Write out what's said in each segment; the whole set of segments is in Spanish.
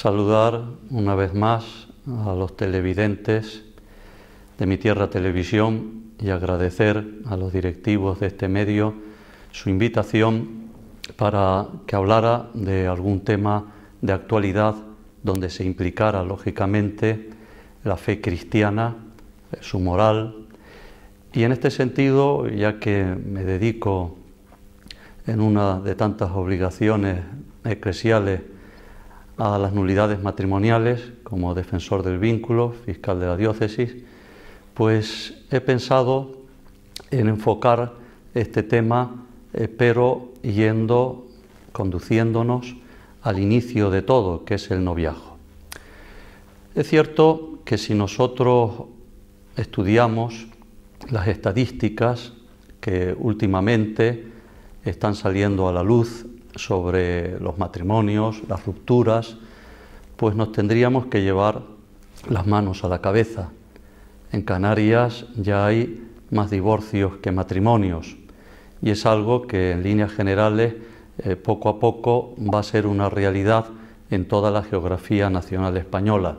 saludar una vez más a los televidentes de Mi Tierra Televisión y agradecer a los directivos de este medio su invitación para que hablara de algún tema de actualidad donde se implicara lógicamente la fe cristiana, su moral. Y en este sentido, ya que me dedico en una de tantas obligaciones eclesiales a las nulidades matrimoniales como defensor del vínculo, fiscal de la diócesis, pues he pensado en enfocar este tema, pero conduciéndonos al inicio de todo, que es el noviazgo. Es cierto que si nosotros estudiamos las estadísticas que últimamente están saliendo a la luz sobre los matrimonios, las rupturas, pues nos tendríamos que llevar las manos a la cabeza. En Canarias ya hay más divorcios que matrimonios y es algo que en líneas generales poco a poco va a ser una realidad en toda la geografía nacional española.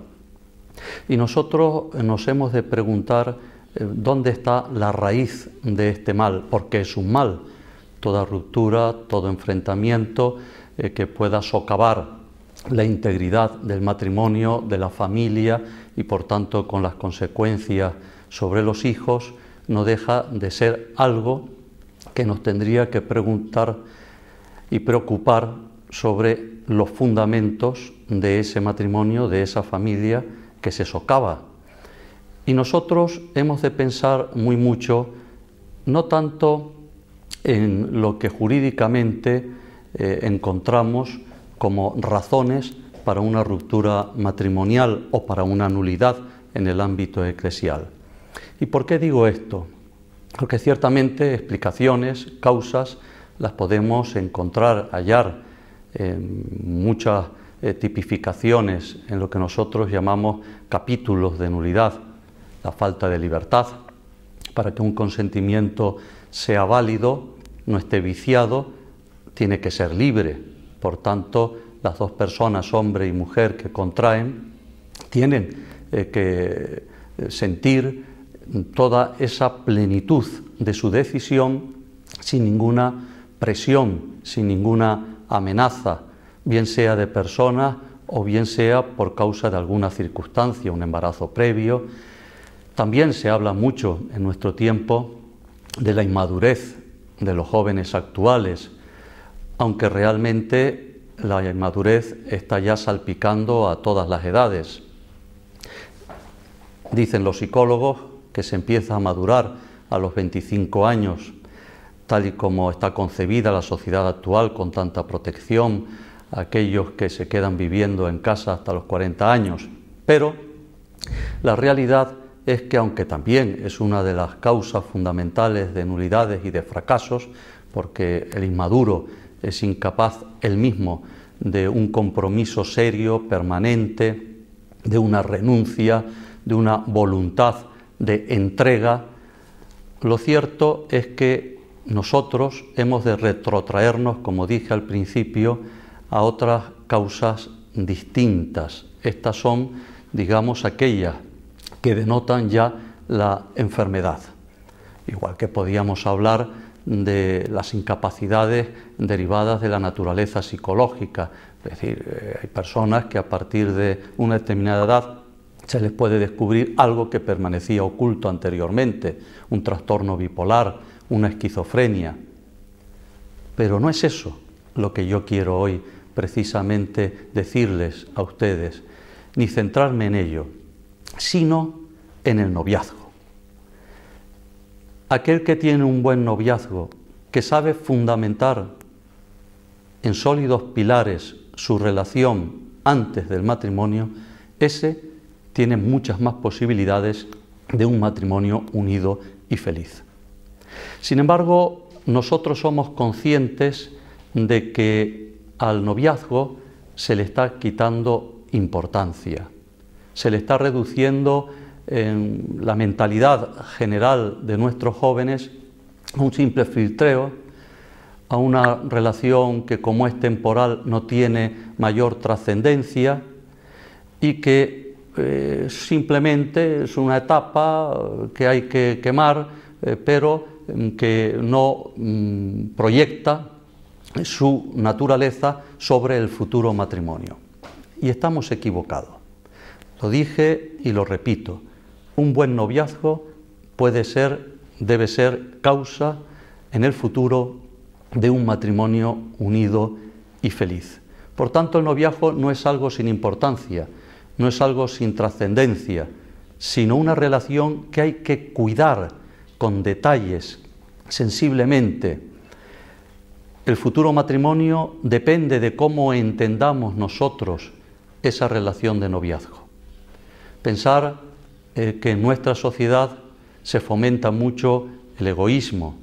Y nosotros nos hemos de preguntar dónde está la raíz de este mal, porque es un mal. Toda ruptura, todo enfrentamiento que pueda socavar la integridad del matrimonio, de la familia y por tanto con las consecuencias sobre los hijos, no deja de ser algo que nos tendría que preguntar y preocupar sobre los fundamentos de ese matrimonio, de esa familia que se socava. Y nosotros hemos de pensar muy mucho, no tanto en lo que jurídicamente encontramos como razones para una ruptura matrimonial o para una nulidad en el ámbito eclesial. ¿Y por qué digo esto? Porque ciertamente explicaciones, causas, las podemos encontrar, hallar en muchas tipificaciones en lo que nosotros llamamos capítulos de nulidad. La falta de libertad, para que un consentimiento sea válido, no esté viciado, tiene que ser libre. Por tanto, las dos personas, hombre y mujer, que contraen, tienen que sentir toda esa plenitud de su decisión sin ninguna presión, sin ninguna amenaza, bien sea de persona o bien sea por causa de alguna circunstancia, un embarazo previo. También se habla mucho en nuestro tiempo de la inmadurez de los jóvenes actuales, aunque realmente la inmadurez está ya salpicando a todas las edades. Dicen los psicólogos que se empieza a madurar a los 25 años, tal y como está concebida la sociedad actual con tanta protección a aquellos que se quedan viviendo en casa hasta los 40 años. Pero la realidad es que, aunque también es una de las causas fundamentales de nulidades y de fracasos, porque el inmaduro es incapaz él mismo de un compromiso serio, permanente, de una renuncia, de una voluntad de entrega, lo cierto es que nosotros hemos de retrotraernos, como dije al principio, a otras causas distintas. Estas son, digamos, aquellas que denotan ya la enfermedad. Igual que podíamos hablar de las incapacidades derivadas de la naturaleza psicológica. Es decir, hay personas que a partir de una determinada edad se les puede descubrir algo que permanecía oculto anteriormente, un trastorno bipolar, una esquizofrenia. Pero no es eso lo que yo quiero hoy precisamente decirles a ustedes, ni centrarme en ello, sino en el noviazgo. Aquel que tiene un buen noviazgo, que sabe fundamentar en sólidos pilares su relación antes del matrimonio, ese tiene muchas más posibilidades de un matrimonio unido y feliz. Sin embargo, nosotros somos conscientes de que al noviazgo se le está quitando importancia, se le está reduciendo en la mentalidad general de nuestros jóvenes a un simple filtreo, a una relación que, como es temporal, no tiene mayor trascendencia, y que simplemente es una etapa que hay que quemar, pero que no proyecta su naturaleza sobre el futuro matrimonio. Y estamos equivocados. Lo dije y lo repito, un buen noviazgo debe ser causa en el futuro de un matrimonio unido y feliz. Por tanto, el noviazgo no es algo sin importancia, no es algo sin trascendencia, sino una relación que hay que cuidar con detalles, sensiblemente. El futuro matrimonio depende de cómo entendamos nosotros esa relación de noviazgo. Pensar que en nuestra sociedad se fomenta mucho el egoísmo.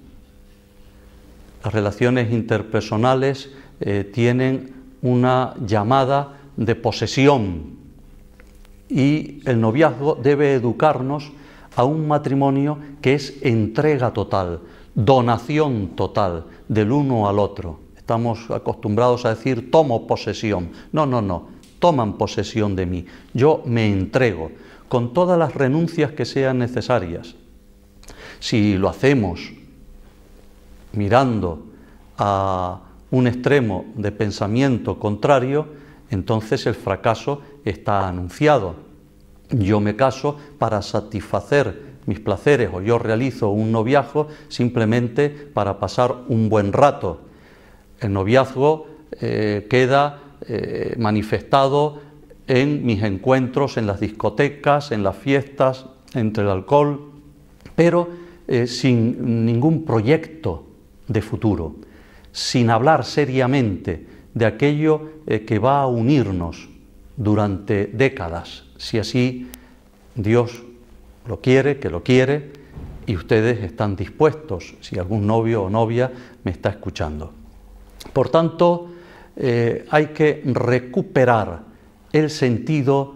Las relaciones interpersonales tienen una llamada de posesión y el noviazgo debe educarnos a un matrimonio que es entrega total, donación total del uno al otro. Estamos acostumbrados a decir tomo posesión. No, no, no, toman posesión de mí. Yo me entrego con todas las renuncias que sean necesarias. Si lo hacemos mirando a un extremo de pensamiento contrario, entonces el fracaso está anunciado. Yo me caso para satisfacer mis placeres o yo realizo un noviazgo simplemente para pasar un buen rato. El noviazgo queda manifestado en mis encuentros en las discotecas, en las fiestas, entre el alcohol, pero sin ningún proyecto de futuro, sin hablar seriamente de aquello que va a unirnos durante décadas, si así Dios lo quiere, que lo quiere, y ustedes están dispuestos, si algún novio o novia me está escuchando. Por tanto, hay que recuperar el sentido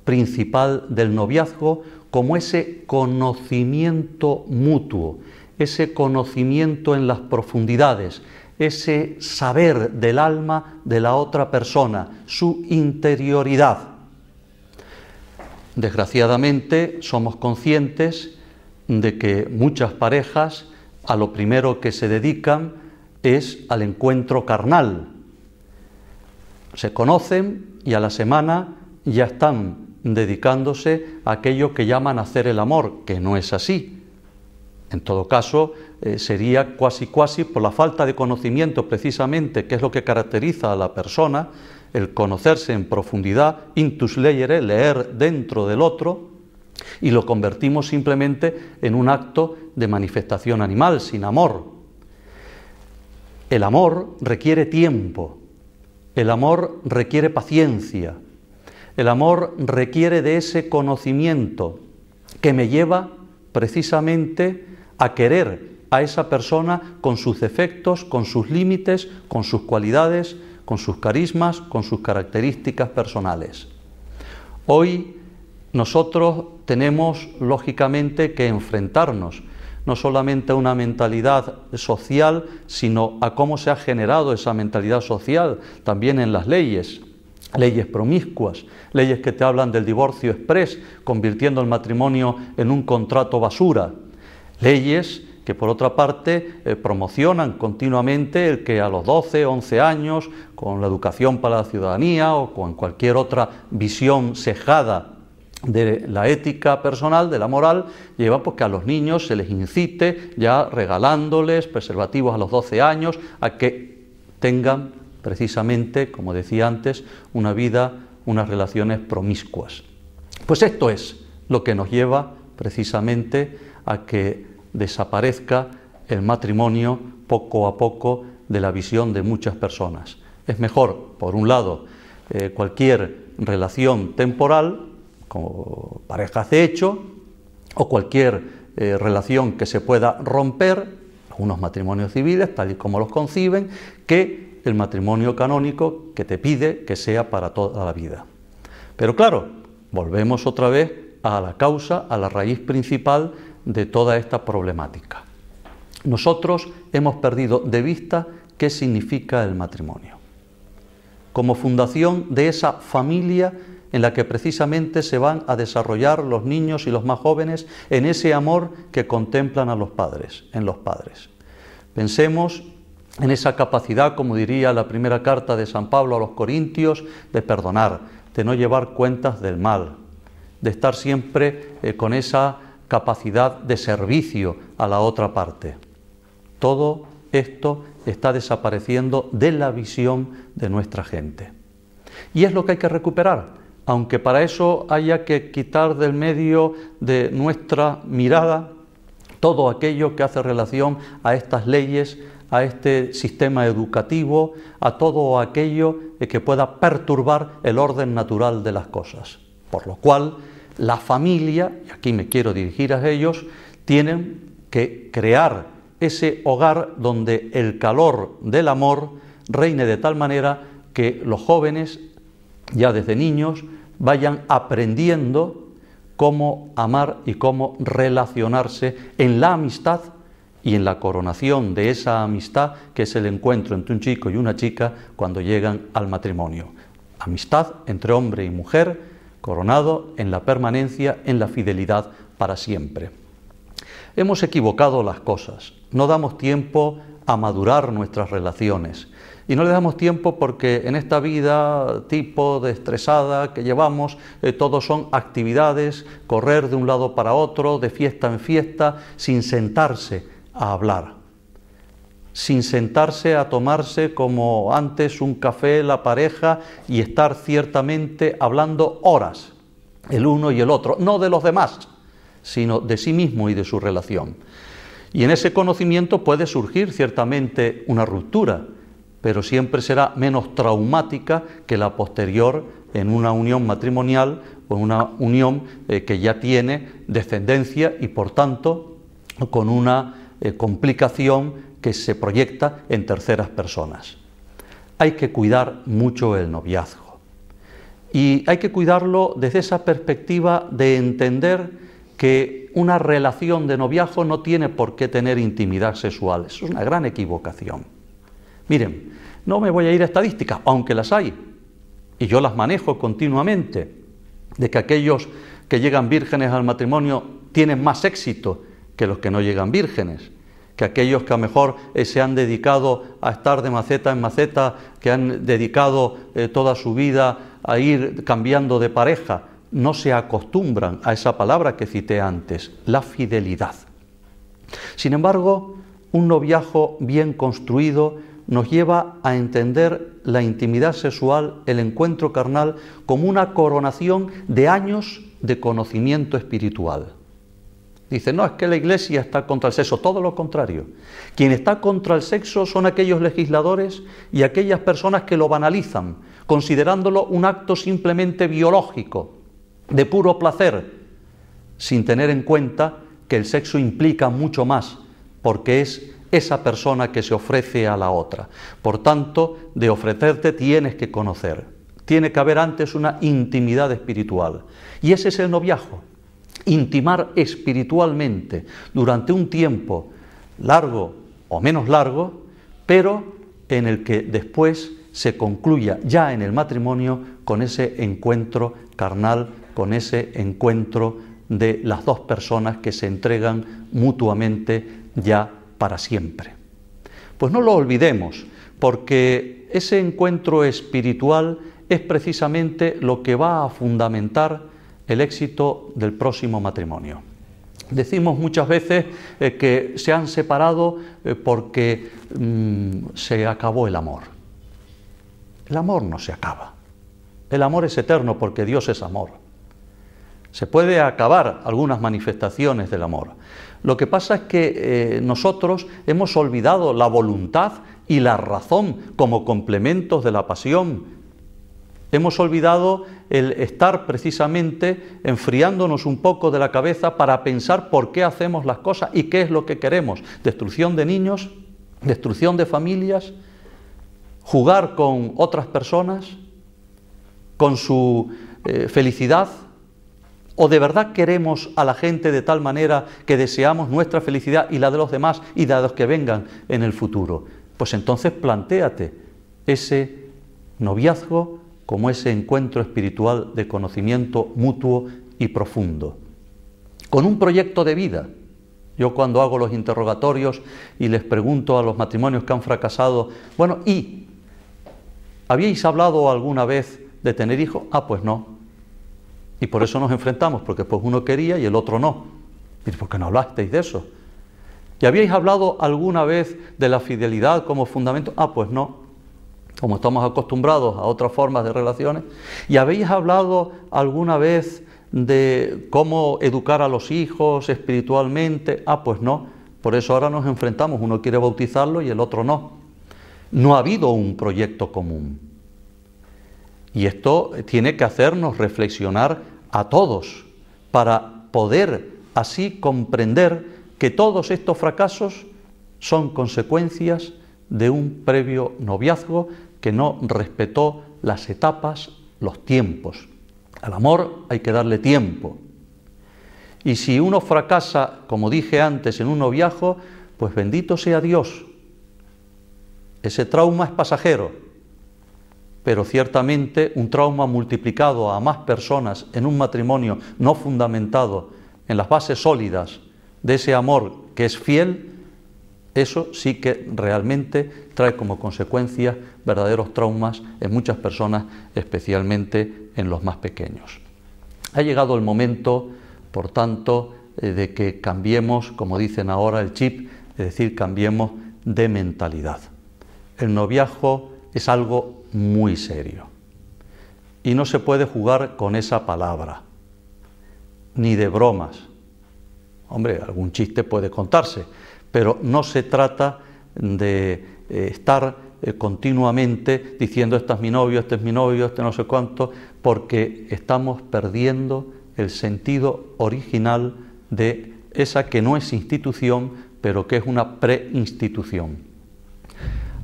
principal del noviazgo como ese conocimiento mutuo, ese conocimiento en las profundidades, ese saber del alma de la otra persona, su interioridad. Desgraciadamente somos conscientes de que muchas parejas a lo primero que se dedican es al encuentro carnal. Se conocen y a la semana ya están dedicándose a aquello que llaman hacer el amor, que no es así. En todo caso, sería cuasi por la falta de conocimiento precisamente, que es lo que caracteriza a la persona, el conocerse en profundidad, intus leyere, leer dentro del otro, y lo convertimos simplemente en un acto de manifestación animal, sin amor. El amor requiere tiempo, el amor requiere paciencia, el amor requiere de ese conocimiento que me lleva precisamente a querer a esa persona con sus defectos, con sus límites, con sus cualidades, con sus carismas, con sus características personales. Hoy nosotros tenemos lógicamente que enfrentarnos no solamente a una mentalidad social, sino a cómo se ha generado esa mentalidad social también en las leyes. Leyes promiscuas, leyes que te hablan del divorcio exprés, convirtiendo el matrimonio en un contrato basura. Leyes que por otra parte promocionan continuamente el que a los 12, 11 años, con la educación para la ciudadanía o con cualquier otra visión sesgada de la ética personal, de la moral, lleva pues que a los niños se les incite ya regalándoles preservativos a los 12 años a que tengan precisamente, como decía antes, una vida, unas relaciones promiscuas. Pues esto es lo que nos lleva precisamente a que desaparezca el matrimonio poco a poco de la visión de muchas personas. Es mejor, por un lado, cualquier relación temporal, como parejas de hecho, o cualquier relación que se pueda romper, algunos matrimonios civiles, tal y como los conciben, que el matrimonio canónico que te pide que sea para toda la vida. Pero claro, volvemos otra vez a la causa, a la raíz principal de toda esta problemática. Nosotros hemos perdido de vista qué significa el matrimonio. Como fundación de esa familia en la que precisamente se van a desarrollar los niños y los más jóvenes en ese amor que contemplan a los padres, en los padres. Pensemos en esa capacidad, como diría la primera carta de San Pablo a los Corintios, de perdonar, de no llevar cuentas del mal, de estar siempre con esa capacidad de servicio a la otra parte. Todo esto está desapareciendo de la visión de nuestra gente. Y es lo que hay que recuperar, aunque para eso haya que quitar del medio de nuestra mirada todo aquello que hace relación a estas leyes, a este sistema educativo, a todo aquello que pueda perturbar el orden natural de las cosas. Por lo cual, la familia, y aquí me quiero dirigir a ellos, tienen que crear ese hogar donde el calor del amor reine de tal manera que los jóvenes, ya desde niños, vayan aprendiendo cómo amar y cómo relacionarse en la amistad y en la coronación de esa amistad que es el encuentro entre un chico y una chica cuando llegan al matrimonio. Amistad entre hombre y mujer, coronado en la permanencia, en la fidelidad para siempre. Hemos equivocado las cosas, no damos tiempo a madurar nuestras relaciones y no le damos tiempo porque en esta vida tipo de estresada que llevamos, todo son actividades, correr de un lado para otro, de fiesta en fiesta, sin sentarse a hablar, sin sentarse a tomarse como antes un café la pareja y estar ciertamente hablando horas, el uno y el otro, no de los demás, sino de sí mismo y de su relación. Y en ese conocimiento puede surgir ciertamente una ruptura, pero siempre será menos traumática que la posterior en una unión matrimonial o en una unión que ya tiene descendencia y por tanto con una complicación que se proyecta en terceras personas. Hay que cuidar mucho el noviazgo y hay que cuidarlo desde esa perspectiva de entender que una relación de noviazgo no tiene por qué tener intimidad sexual. Eso es una gran equivocación. Miren, no me voy a ir a estadísticas, aunque las hay, y yo las manejo continuamente, de que aquellos que llegan vírgenes al matrimonio tienen más éxito que los que no llegan vírgenes, que aquellos que a lo mejor se han dedicado a estar de maceta en maceta, que han dedicado toda su vida a ir cambiando de pareja, no se acostumbran a esa palabra que cité antes, la fidelidad. Sin embargo, un noviazgo bien construido nos lleva a entender la intimidad sexual, el encuentro carnal, como una coronación de años de conocimiento espiritual. Dice, no, es que la Iglesia está contra el sexo, todo lo contrario. Quien está contra el sexo son aquellos legisladores y aquellas personas que lo banalizan, considerándolo un acto simplemente biológico, de puro placer, sin tener en cuenta que el sexo implica mucho más, porque es esa persona que se ofrece a la otra. Por tanto, de ofrecerte tienes que conocer. Tiene que haber antes una intimidad espiritual. Y ese es el noviazgo. Intimar espiritualmente durante un tiempo largo o menos largo, pero en el que después se concluya ya en el matrimonio con ese encuentro carnal, con ese encuentro de las dos personas que se entregan mutuamente ya para siempre. Pues no lo olvidemos, porque ese encuentro espiritual es precisamente lo que va a fundamentar el éxito del próximo matrimonio. Decimos muchas veces que se han separado porque se acabó el amor. El amor no se acaba. El amor es eterno porque Dios es amor. Se puede acabar algunas manifestaciones del amor. Lo que pasa es que nosotros hemos olvidado la voluntad y la razón como complementos de la pasión. Hemos olvidado el estar precisamente enfriándonos un poco de la cabeza para pensar por qué hacemos las cosas y qué es lo que queremos. Destrucción de niños, destrucción de familias, jugar con otras personas, con su felicidad. ¿O de verdad queremos a la gente de tal manera que deseamos nuestra felicidad y la de los demás y la de los que vengan en el futuro? Pues entonces plantéate ese noviazgo como ese encuentro espiritual de conocimiento mutuo y profundo, con un proyecto de vida. Yo cuando hago los interrogatorios y les pregunto a los matrimonios que han fracasado, bueno, ¿y habíais hablado alguna vez de tener hijos? Ah, pues no. Y por eso nos enfrentamos, porque pues uno quería y el otro no. ¿Y por qué no hablasteis de eso? ¿Y habíais hablado alguna vez de la fidelidad como fundamento? Ah, pues no. Como estamos acostumbrados a otras formas de relaciones. ¿Y habéis hablado alguna vez de cómo educar a los hijos espiritualmente? Ah, pues no. Por eso ahora nos enfrentamos. Uno quiere bautizarlo y el otro no. No ha habido un proyecto común. Y esto tiene que hacernos reflexionar a todos para poder así comprender que todos estos fracasos son consecuencias de un previo noviazgo que no respetó las etapas, los tiempos. Al amor hay que darle tiempo. Y si uno fracasa, como dije antes, en un noviazgo, pues bendito sea Dios. Ese trauma es pasajero, pero ciertamente un trauma multiplicado a más personas en un matrimonio no fundamentado en las bases sólidas de ese amor que es fiel, eso sí que realmente trae como consecuencia verdaderos traumas en muchas personas, especialmente en los más pequeños. Ha llegado el momento, por tanto, de que cambiemos, como dicen ahora, el chip, es decir, cambiemos de mentalidad. El noviazgo es algo muy serio y no se puede jugar con esa palabra, ni de bromas. Hombre, algún chiste puede contarse, pero no se trata de estar continuamente diciendo este es mi novio, este no sé cuánto, porque estamos perdiendo el sentido original de esa que no es institución, pero que es una preinstitución.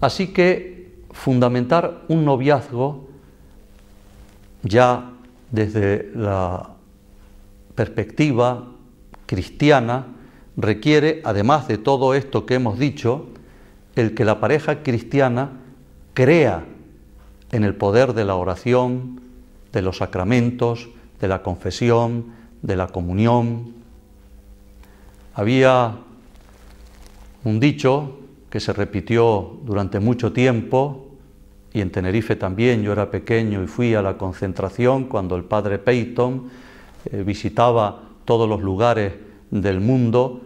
Así que fundamentar un noviazgo ya desde la perspectiva cristiana requiere, además de todo esto que hemos dicho, el que la pareja cristiana crea en el poder de la oración, de los sacramentos, de la confesión, de la comunión. Había un dicho que se repitió durante mucho tiempo, y en Tenerife también. Yo era pequeño y fui a la concentración cuando el padre Peyton visitaba todos los lugares del mundo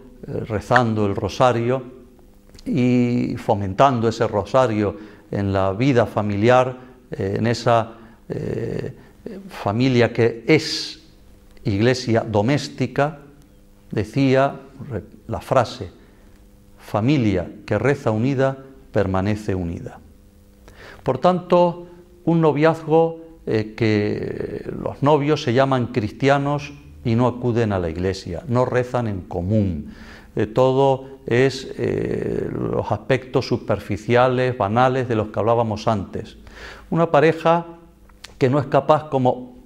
rezando el rosario y fomentando ese rosario en la vida familiar, en esa familia que es iglesia doméstica. Decía la frase: familia que reza unida permanece unida. Por tanto, un noviazgo que los novios se llaman cristianos y no acuden a la iglesia, no rezan en común. Todo es los aspectos superficiales, banales de los que hablábamos antes. Una pareja que no es capaz, como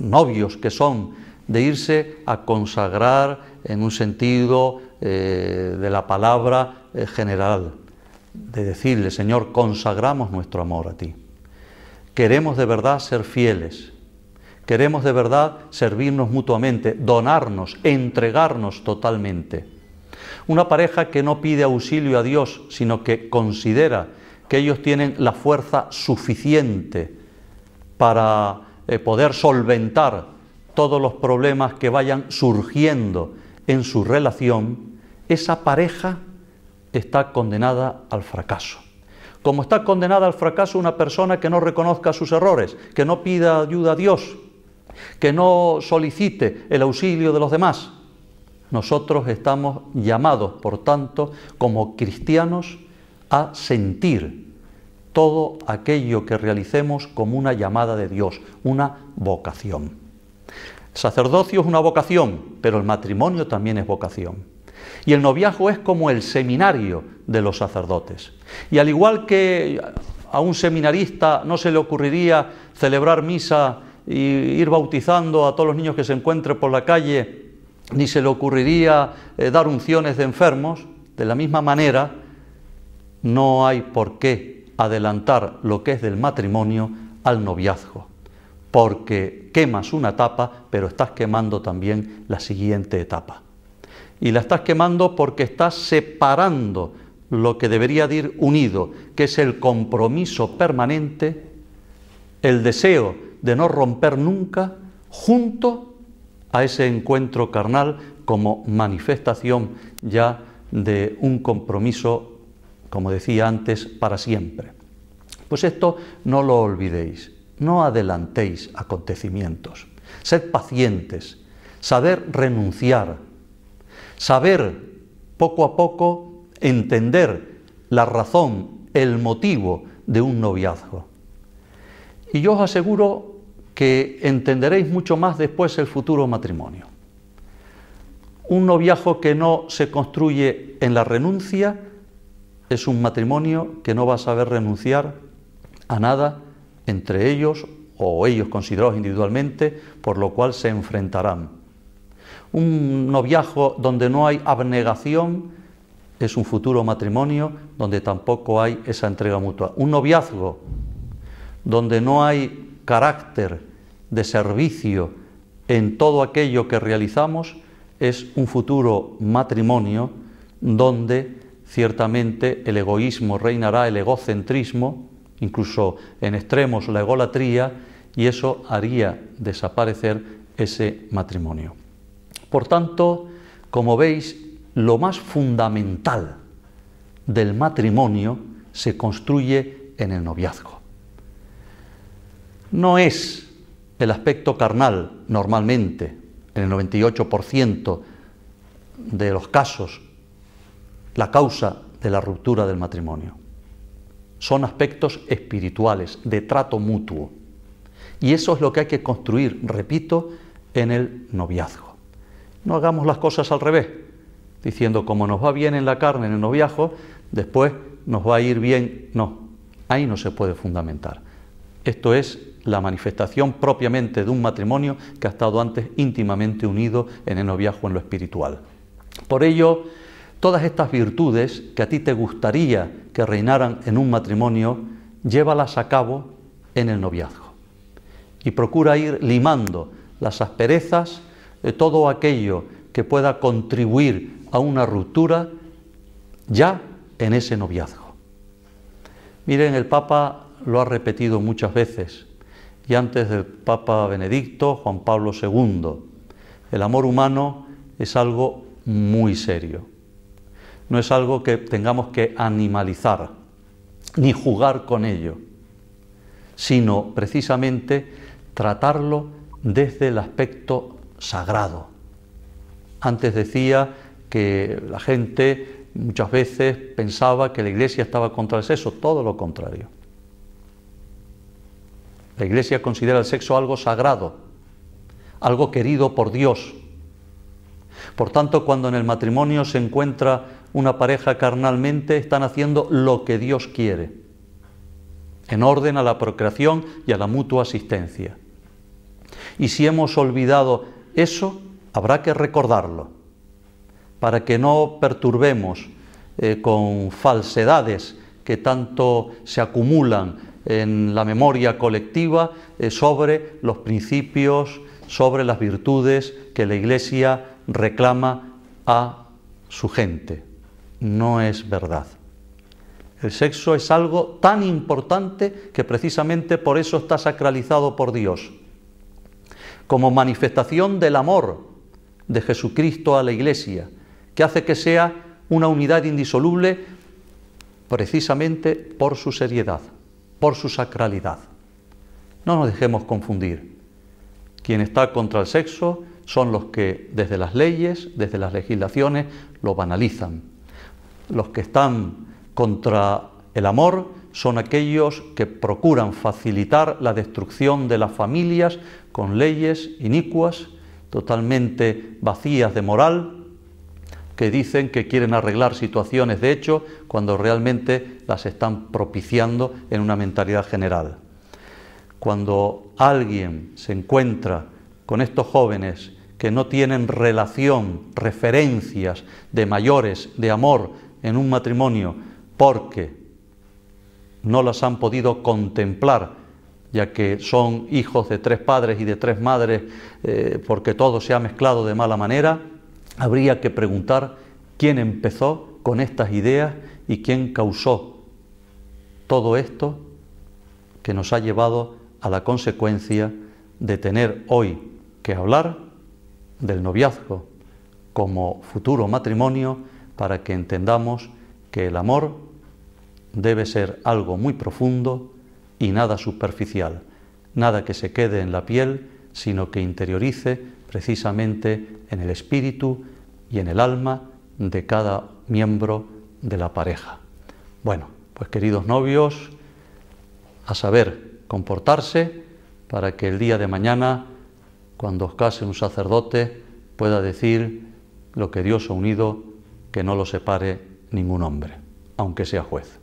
novios que son, de irse a consagrar en un sentido de la palabra general, de decirle: Señor, consagramos nuestro amor a ti. Queremos de verdad ser fieles. Queremos de verdad servirnos mutuamente, donarnos, entregarnos totalmente. Una pareja que no pide auxilio a Dios, sino que considera que ellos tienen la fuerza suficiente para poder solventar todos los problemas que vayan surgiendo en su relación, esa pareja está condenada al fracaso. Como está condenada al fracaso una persona que no reconozca sus errores, que no pida ayuda a Dios, que no solicite el auxilio de los demás. Nosotros estamos llamados, por tanto, como cristianos, a sentir todo aquello que realicemos como una llamada de Dios, una vocación. El sacerdocio es una vocación, pero el matrimonio también es vocación. Y el noviazgo es como el seminario de los sacerdotes. Y al igual que a un seminarista no se le ocurriría celebrar misa y ir bautizando a todos los niños que se encuentre por la calle, ni se le ocurriría dar unciones de enfermos, de la misma manera no hay por qué adelantar lo que es del matrimonio al noviazgo. porque quemas una etapa, pero estás quemando también la siguiente etapa. Y la estás quemando porque estás separando lo que debería de ir unido, que es el compromiso permanente, el deseo de no romper nunca, junto a ese encuentro carnal como manifestación ya de un compromiso, como decía antes, para siempre. Pues esto no lo olvidéis, no adelantéis acontecimientos, sed pacientes, saber renunciar, saber poco a poco entender la razón, el motivo de un noviazgo. Y yo os aseguro que entenderéis mucho más después el futuro matrimonio. Un noviazgo que no se construye en la renuncia es un matrimonio que no va a saber renunciar a nada entre ellos o ellos considerados individualmente, por lo cual se enfrentarán. Un noviazgo donde no hay abnegación es un futuro matrimonio donde tampoco hay esa entrega mutua. Un noviazgo donde no hay carácter de servicio en todo aquello que realizamos es un futuro matrimonio donde ciertamente el egoísmo reinará, el egocentrismo, incluso en extremos la egolatría, y eso haría desaparecer ese matrimonio. Por tanto, como veis, lo más fundamental del matrimonio se construye en el noviazgo. No es el aspecto carnal, normalmente, en el 98% de los casos, la causa de la ruptura del matrimonio. Son aspectos espirituales, de trato mutuo. Y eso es lo que hay que construir, repito, en el noviazgo. No hagamos las cosas al revés, diciendo como nos va bien en la carne, en el noviazgo, después nos va a ir bien. No, ahí no se puede fundamentar. Esto es la manifestación propiamente de un matrimonio que ha estado antes íntimamente unido en el noviazgo, en lo espiritual. Por ello, todas estas virtudes que a ti te gustaría que reinaran en un matrimonio, llévalas a cabo en el noviazgo. Y procura ir limando las asperezas, todo aquello que pueda contribuir a una ruptura ya en ese noviazgo. Miren, el Papa lo ha repetido muchas veces, y antes del Papa Benedicto, Juan Pablo II, el amor humano es algo muy serio. No es algo que tengamos que animalizar, ni jugar con ello, sino precisamente tratarlo desde el aspecto sagrado. Antes decía que la gente muchas veces pensaba que la Iglesia estaba contra el sexo, todo lo contrario. La Iglesia considera el sexo algo sagrado, algo querido por Dios. Por tanto, cuando en el matrimonio se encuentra una pareja carnalmente, están haciendo lo que Dios quiere, en orden a la procreación y a la mutua asistencia. Y si hemos olvidado eso, habrá que recordarlo, para que no perturbemos con falsedades que tanto se acumulan en la memoria colectiva sobre los principios, sobre las virtudes que la Iglesia reclama a su gente. No es verdad. El sexo es algo tan importante que precisamente por eso está sacralizado por Dios, como manifestación del amor de Jesucristo a la Iglesia, que hace que sea una unidad indisoluble precisamente por su seriedad, por su sacralidad. No nos dejemos confundir. Quien está contra el sexo son los que desde las leyes, desde las legislaciones, lo banalizan. Los que están contra el amor son aquellos que procuran facilitar la destrucción de las familias con leyes inicuas, totalmente vacías de moral, que dicen que quieren arreglar situaciones de hecho cuando realmente las están propiciando en una mentalidad general. Cuando alguien se encuentra con estos jóvenes que no tienen relación, referencias de mayores, de amor en un matrimonio, porque no las han podido contemplar ya que son hijos de 3 padres y de 3 madres, porque todo se ha mezclado de mala manera, habría que preguntar quién empezó con estas ideas y quién causó todo esto que nos ha llevado a la consecuencia de tener hoy que hablar del noviazgo como futuro matrimonio, para que entendamos que el amor debe ser algo muy profundo y nada superficial, nada que se quede en la piel, sino que interiorice precisamente en el espíritu y en el alma de cada miembro de la pareja. Bueno, pues queridos novios, a saber comportarse para que el día de mañana, cuando os case un sacerdote, pueda decir: lo que Dios ha unido, que no lo separe ningún hombre, aunque sea juez.